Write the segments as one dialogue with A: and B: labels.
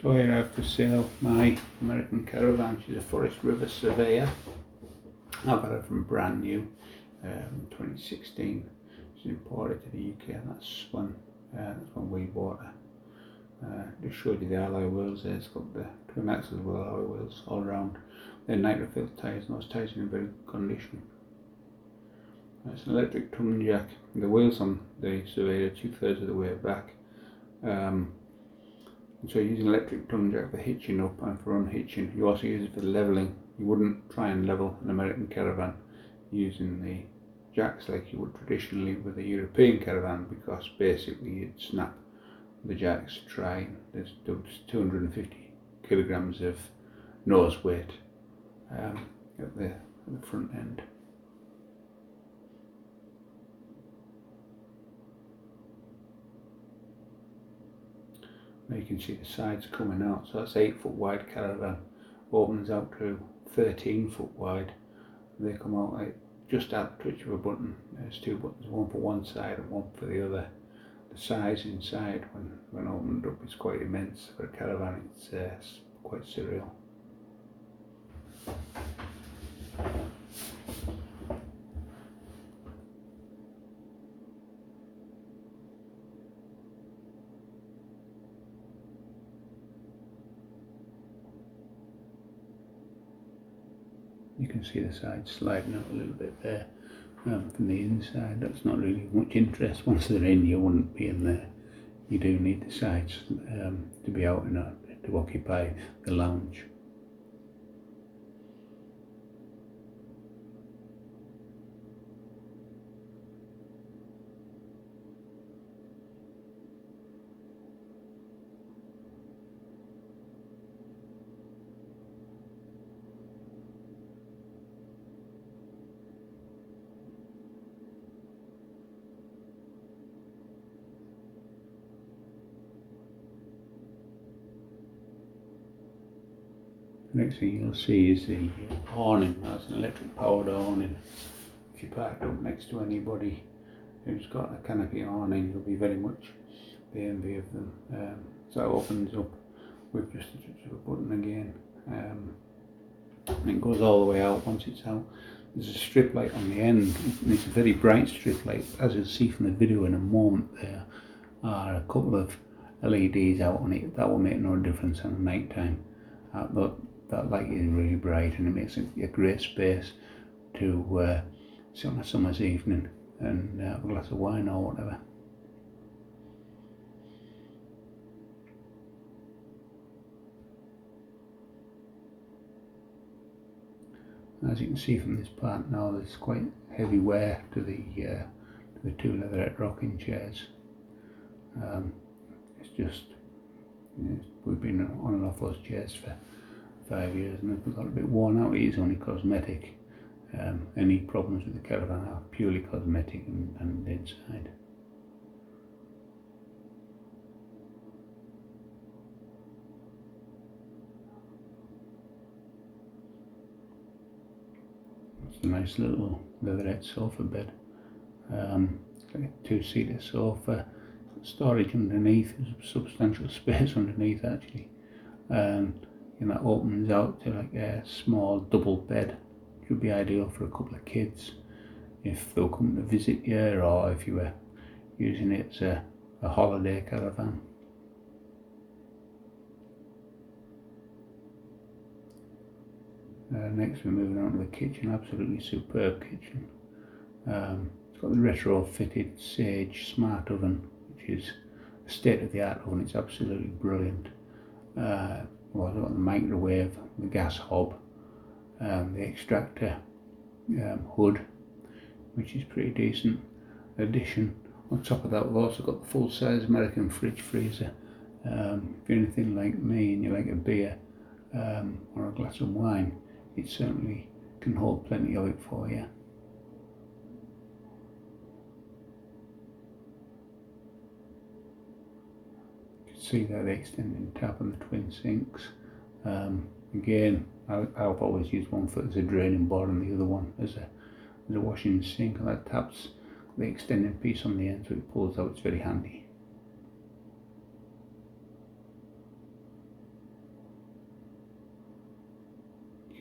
A: So here I have for sale my American caravan. She's a Forest River Surveyor. I've got her from brand new, 2016. She's imported to the UK, and that's when we bought her. Just showed you the alloy wheels there. It's got the twin axles with alloy wheels all around. They're nitro-filled tyres, and those tyres are in very good condition. It's an electric tongue jack. The wheels on the Surveyor are 2/3 of the way back. So you use an electric tongue jack for hitching up and for unhitching. You also use it for levelling. You wouldn't try and level an American caravan using the jacks like you would traditionally with a European caravan, because basically you'd snap the jacks trying. There's 250 kilograms of nose weight at the front end. Now you can see the sides coming out, so that's 8-foot wide caravan, opens out to 13-foot wide. They come out like just at the touch of a button. There's two buttons, one for one side and one for the other. The size inside when opened up is quite immense for a caravan. It's quite surreal. You can see the sides sliding out a little bit there from the inside. That's not really much interest. Once they're in, you wouldn't be in there. You do need the sides to be out to occupy the lounge. Next thing you'll see is the awning. That's an electric powered awning. If you park up next to anybody who's got a canopy awning, you'll be very much the envy of them. So it opens up with just a touch of a button again, and it goes all the way out. Once it's out, there's a strip light on the end, and it's a very bright strip light. As you'll see from the video in a moment, there are a couple of LEDs out on it. That will make no difference in the night time. But that light is really bright, and it makes it a great space to sit on a summer's evening and have a glass of wine or whatever. As you can see from this part now, there's quite heavy wear to the two leatherette rocking chairs. It's just, we've been on and off those chairs for 5 years, and they've got a bit worn out. It is only cosmetic. Any problems with the caravan are purely cosmetic and inside. It's a nice little leatherette sofa bed. It's like a 2-seater sofa. Storage underneath, there's substantial space underneath actually. And that opens out to like a small double bed, which would be ideal for a couple of kids if they were coming to visit you, or if you were using it as a holiday caravan. Next we're moving on to the kitchen. Absolutely superb kitchen. It's got the retro-fitted Sage smart oven, which is a state-of-the-art oven. It's absolutely brilliant. Well, I've got the microwave, the gas hob, the extractor hood, which is pretty decent addition. On top of that, we've also got the full-size American fridge freezer. If you're anything like me and you like a beer or a glass of wine, it certainly can hold plenty of it for you. See there the extending tap and the twin sinks. Again, I've always used one as a draining board and the other one as a washing sink, and that tap's the extending piece on the end, so it pulls out. It's very handy.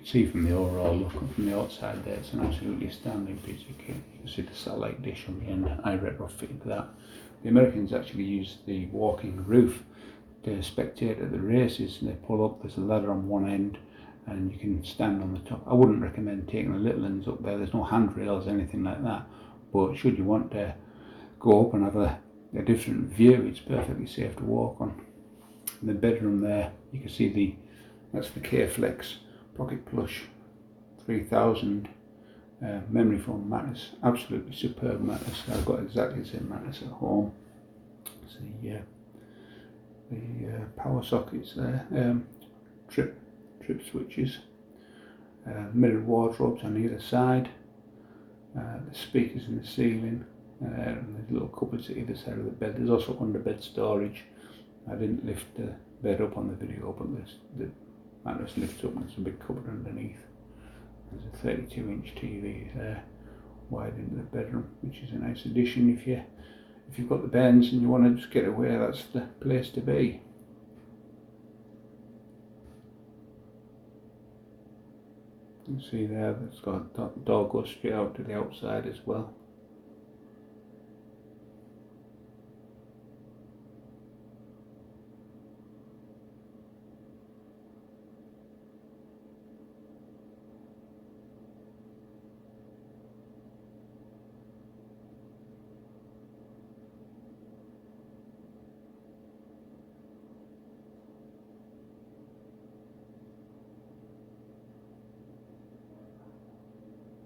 A: see from the overall look from the outside there, it's an absolutely astounding piece of kit. You can see the satellite dish on the end. I retrofitted that. The Americans actually use the walking roof to spectate at the races, and they pull up, there's a ladder on one end and you can stand on the top. I wouldn't recommend taking the little ones up there, there's no handrails or anything like that, but should you want to go up and have a different view, it's perfectly safe to walk on. In the bedroom there, you can see that's the K-Flex Pocket Plush 3000 memory foam mattress, absolutely superb mattress. I've got exactly the same mattress at home. See the power sockets there, trip switches, mirrored wardrobes on either side, the speakers in the ceiling, and there's little cupboards at either side of the bed. There's also underbed storage. I didn't lift the bed up on the video, but the mattress lifts up and there's a big cupboard underneath. There's a 32-inch TV there, wide into the bedroom, which is a nice addition if you've got the bends and you want to just get away. That's the place to be. You can see there that's got the door goes straight out to the outside as well.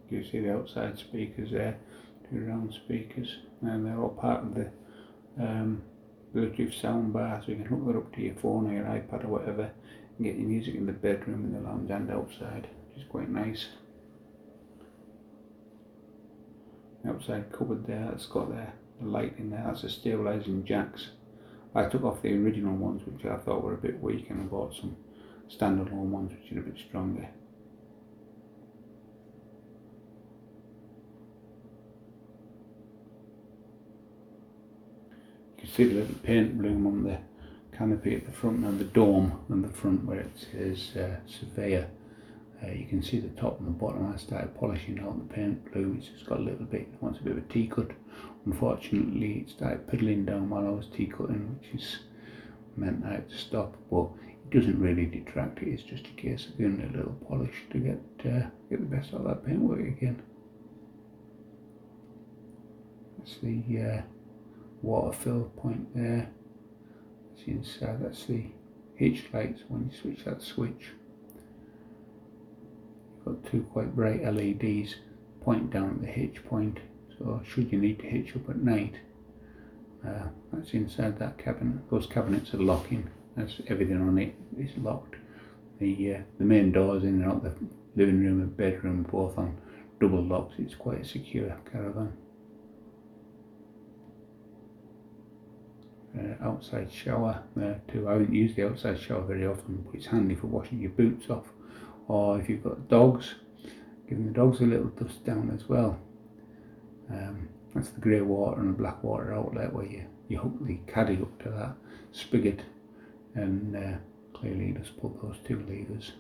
A: You see the outside speakers there, 2 round speakers, and they're all part of the Bluetooth soundbar, so you can hook that up to your phone or your iPad or whatever and get your music in the bedroom, in the lounge and outside, which is quite nice. The outside cupboard there, that's got the light in there, that's the stabilising jacks. I took off the original ones which I thought were a bit weak, and I bought some standalone ones which are a bit stronger. You can see the little paint bloom on the canopy at the front and the dome on the front where it says Surveyor. You can see the top and the bottom. I started polishing out the paint bloom. It's just got a little bit, it wants a bit of a tea cut. Unfortunately it started piddling down while I was tea cutting, which is meant I had to stop, but it doesn't really detract it. It's just a case of giving it a little polish to get the best out of that paintwork again. That's the water fill point there. That's the inside, that's the hitch lights when you switch that switch. You've got 2 quite bright LEDs pointing down at the hitch point, so should you need to hitch up at night, that's inside that cabinet. Those cabinets are locking, that's everything on it is locked. The main doors in and out the living room and bedroom both on double locks. It's quite a secure caravan. Outside shower there too. I haven't used the outside shower very often, but it's handy for washing your boots off, or if you've got dogs, giving the dogs a little dust down as well. That's the grey water and the black water outlet where you hook the caddy up to that spigot, and clearly you just pull those 2 levers.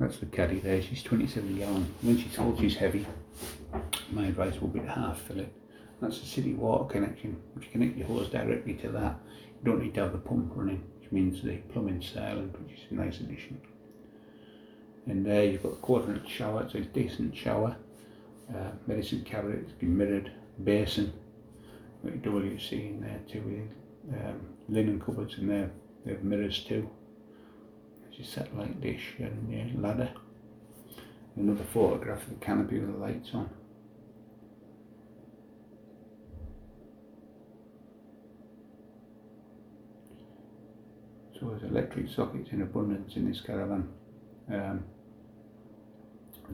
A: That's the caddy there, she's 27 gallon. When she's told she's heavy, my advice will be to half fill it. That's the city water connection. If you connect your hose directly to that, you don't need to have the pump running, which means the plumbing's silent, which is a nice addition. And there you've got a 1/4-inch shower, it's a decent shower. Medicine cabinet, it's been mirrored, basin, got your WC in there too, with linen cupboards in there, they have mirrors too. There's your satellite dish and your ladder. Another photograph of the canopy with the lights on. So there's electric sockets in abundance in this caravan. As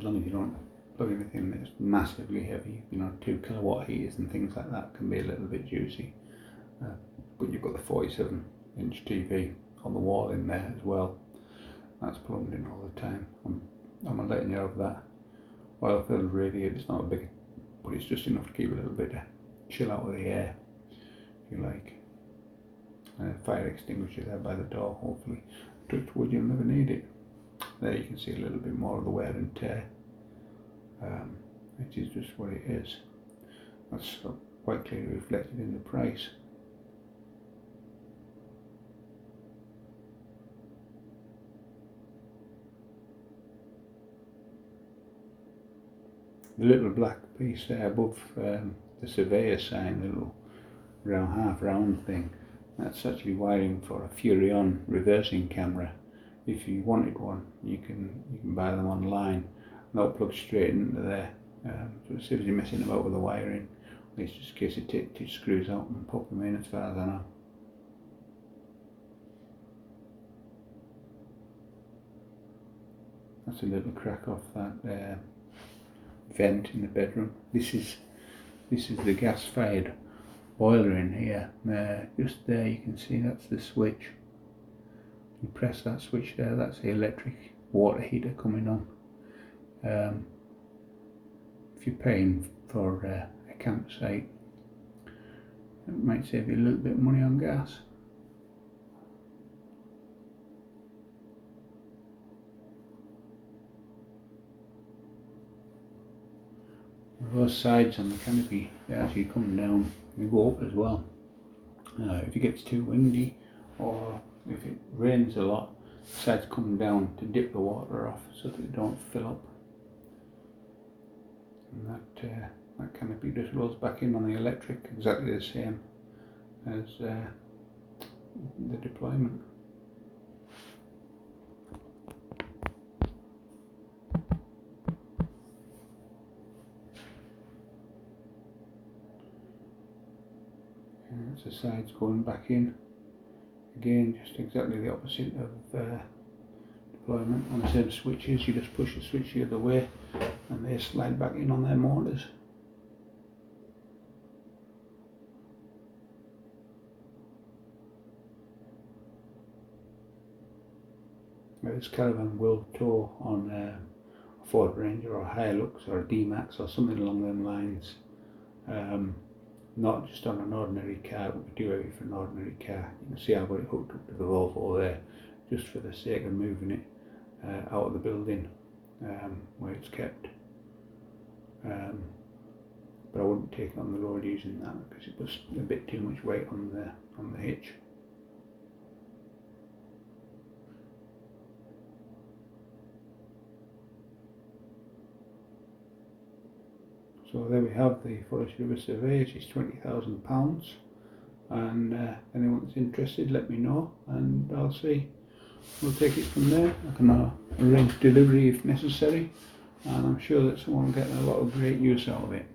A: long as you don't plug anything that's massively heavy, 2 kilowatt heaters and things like that can be a little bit juicy. But you've got the 47-inch TV on the wall in there as well. That's plugged in all the time. I'm letting you have that oil filled radiator. It's not a big, but it's just enough to keep a little bit of chill out of the air, if you like. fire extinguisher there by the door. Hopefully, touch wood, you'll never need it. There you can see a little bit more of the wear and tear, which is just what it is. That's quite clearly reflected in the price. The little black piece there above the surveyor sign, the little half round thing, that's actually wiring for a Furion reversing camera. If you wanted one, you can buy them online. They'll plug straight into there. So it saves you messing about with the wiring. It's just a case of take 2 screws out and pop them in, as far as I know. That's a little crack off that vent in the bedroom. This is the gas-fired boiler in here. Just there you can see that's the switch. You press that switch there, that's the electric water heater coming on. If you're paying for a campsite, it might save you a little bit of money on gas. Those sides on the canopy, they actually come down, they go up as well. If it gets too windy or if it rains a lot, the sides come down to dip the water off so that they don't fill up. And that canopy just rolls back in on the electric, exactly the same as the deployment. And that's the sides going back in. Again, just exactly the opposite of deployment. On the same switches, you just push the switch the other way and they slide back in on their motors. Now this caravan will tow on a Ford Ranger or a Hilux or a D-Max or something along them lines. Not just on an ordinary car. It would be too heavy for an ordinary car. You can see I've got it hooked up to the Volvo there, just for the sake of moving it out of the building where it's kept. But I wouldn't take it on the road using that because it was a bit too much weight on the hitch. So there we have the Forest River Survey. It's £20,000, and anyone that's interested, let me know, and I'll see. We'll take it from there. I can arrange delivery if necessary, and I'm sure that someone will get a lot of great use out of it.